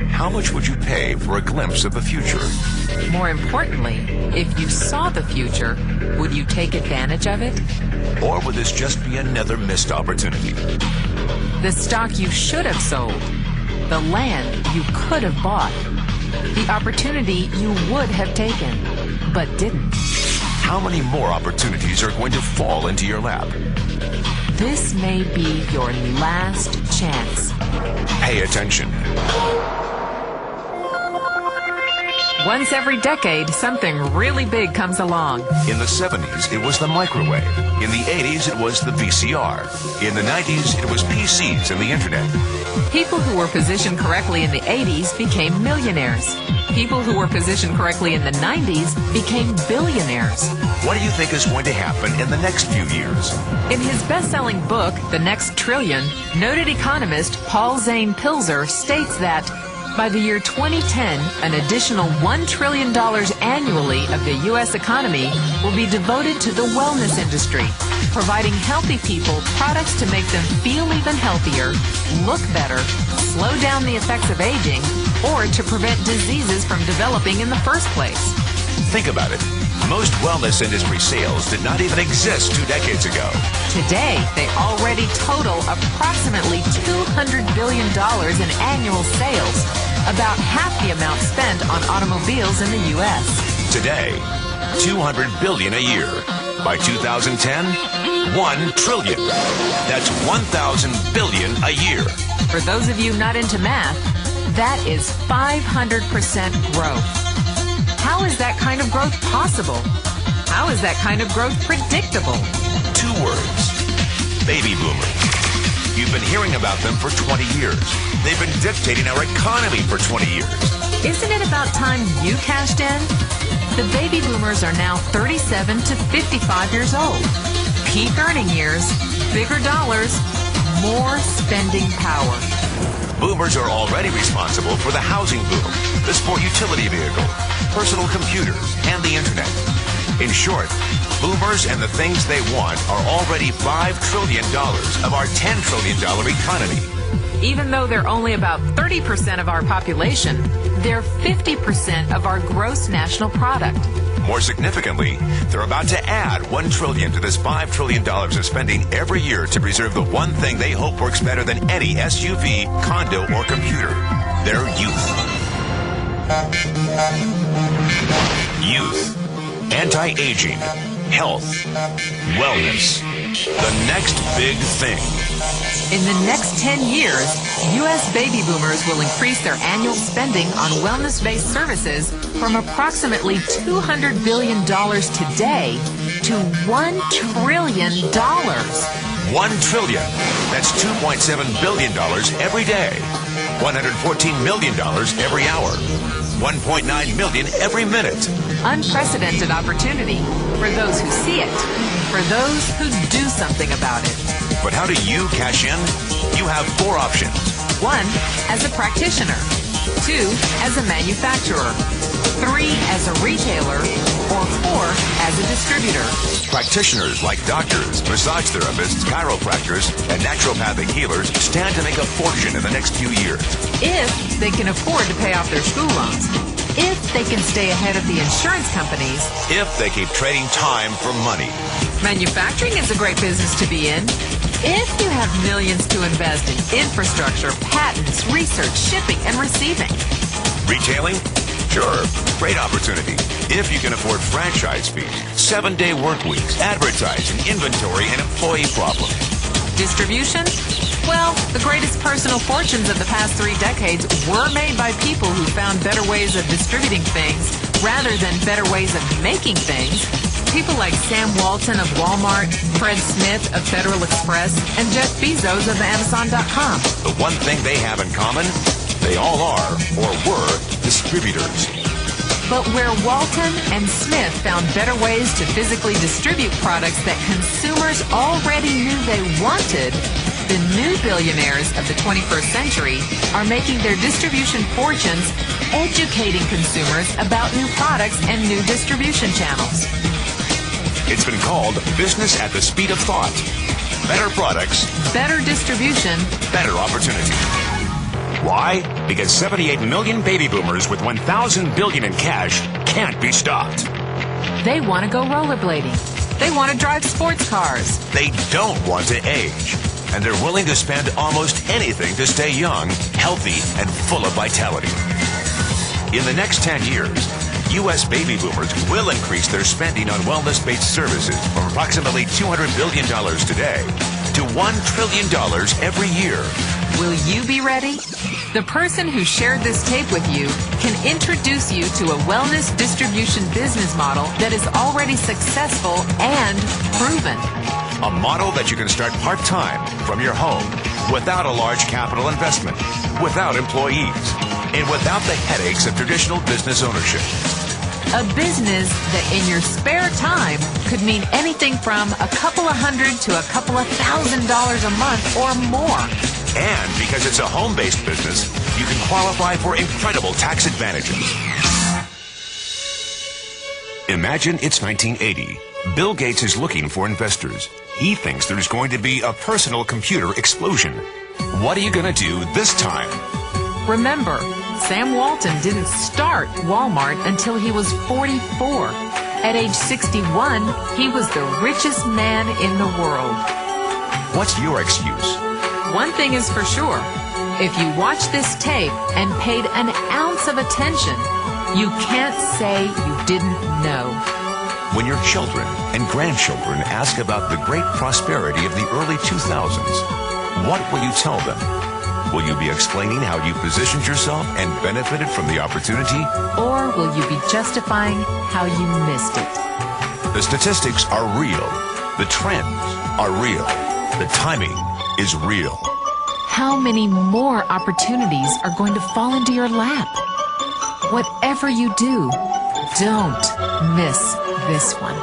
How much would you pay for a glimpse of the future? More importantly, if you saw the future, would you take advantage of it? Or would this just be another missed opportunity? The stock you should have sold, the land you could have bought, the opportunity you would have taken, but didn't. How many more opportunities are going to fall into your lap? This may be your last chance. Pay attention. Once every decade, something really big comes along. In the 70s, it was the microwave. In the 80s, it was the VCR. In the 90s, it was PCs and the internet. People who were positioned correctly in the 80s became millionaires. People who were positioned correctly in the 90s became billionaires. What do you think is going to happen in the next few years? In his best-selling book, The Next Trillion, noted economist Paul Zane Pilzer states that by the year 2010, an additional $1 trillion annually of the U.S. economy will be devoted to the wellness industry, providing healthy people products to make them feel even healthier, look better, slow down the effects of aging, or to prevent diseases from developing in the first place. Think about it. Most wellness industry sales did not even exist 2 decades ago. Today, they already total approximately $200 billion in annual sales, about half the amount spent on automobiles in the U.S. Today, $200 billion a year. By 2010, $1 trillion. That's 1,000 billion a year. For those of you not into math, that is 500% growth. How is that kind of growth possible? How is that kind of growth predictable? 2 words. Baby boomers. You've been hearing about them for 20 years. They've been dictating our economy for 20 years. Isn't it about time you cashed in? The baby boomers are now 37 to 55 years old. Peak earning years, bigger dollars, more spending power. Boomers are already responsible for the housing boom, the sport utility vehicle, personal computers, and the internet. In short, boomers and the things they want are already $5 trillion of our $10 trillion economy. Even though they're only about 30% of our population, they're 50% of our gross national product. More significantly, they're about to add $1 trillion to this $5 trillion of spending every year to preserve the one thing they hope works better than any SUV, condo, or computer: their youth. Youth. Anti-aging. Health. Wellness. The next big thing. In the next 10 years, U.S. baby boomers will increase their annual spending on wellness-based services from approximately $200 billion today to $1 trillion. $1 trillion. That's $2.7 billion every day. $114 million every hour. $1.9 million every minute. Unprecedented opportunity for those who see it, for those who do something about it. But how do you cash in? You have 4 options. 1, as a practitioner. 2, as a manufacturer. 3, as a retailer. Or 4, as a distributor. Practitioners like doctors, massage therapists, chiropractors, and naturopathic healers stand to make a fortune in the next few years. If they can afford to pay off their school loans. If they can stay ahead of the insurance companies. If they keep trading time for money. Manufacturing is a great business to be in. If you have millions to invest in infrastructure, patents, research, shipping, and receiving. Retailing? Sure, great opportunity. If you can afford franchise fees, 7-day work weeks, advertising, inventory, and employee problems. Distribution? Well, the greatest personal fortunes of the past 3 decades were made by people who found better ways of distributing things rather than better ways of making things. People like Sam Walton of Walmart, Fred Smith of Federal Express, and Jeff Bezos of Amazon.com. The one thing they have in common, they all are, or were, distributors. But where Walton and Smith found better ways to physically distribute products that consumers already knew they wanted, the new billionaires of the 21st century are making their distribution fortunes educating consumers about new products and new distribution channels. It's been called business at the speed of thought. Better products, better distribution, better opportunity. Why? Because 78 million baby boomers with 1,000 billion in cash can't be stopped. They want to go rollerblading. They want to drive sports cars. They don't want to age. And they're willing to spend almost anything to stay young, healthy, and full of vitality. In the next 10 years, U.S. baby boomers will increase their spending on wellness-based services from approximately $200 billion today to $1 trillion every year. Will you be ready? The person who shared this tape with you can introduce you to a wellness distribution business model that is already successful and proven. A model that you can start part-time from your home without a large capital investment, without employees, and without the headaches of traditional business ownership. A business that in your spare time could mean anything from a couple of $100 to a couple of $1,000 a month or more. And because it's a home-based business, you can qualify for incredible tax advantages. Imagine it's 1980. Bill Gates is looking for investors. He thinks there's going to be a personal computer explosion. What are you going to do this time? Remember, Sam Walton didn't start Walmart until he was 44. At age 61, he was the richest man in the world. What's your excuse? One thing is for sure. If you watch this tape and paid an ounce of attention, you can't say you didn't know. When your children and grandchildren ask about the great prosperity of the early 2000s, what will you tell them? Will you be explaining how you positioned yourself and benefited from the opportunity? Or will you be justifying how you missed it? The statistics are real. The trends are real. The timing is real. How many more opportunities are going to fall into your lap? Whatever you do, don't miss this one.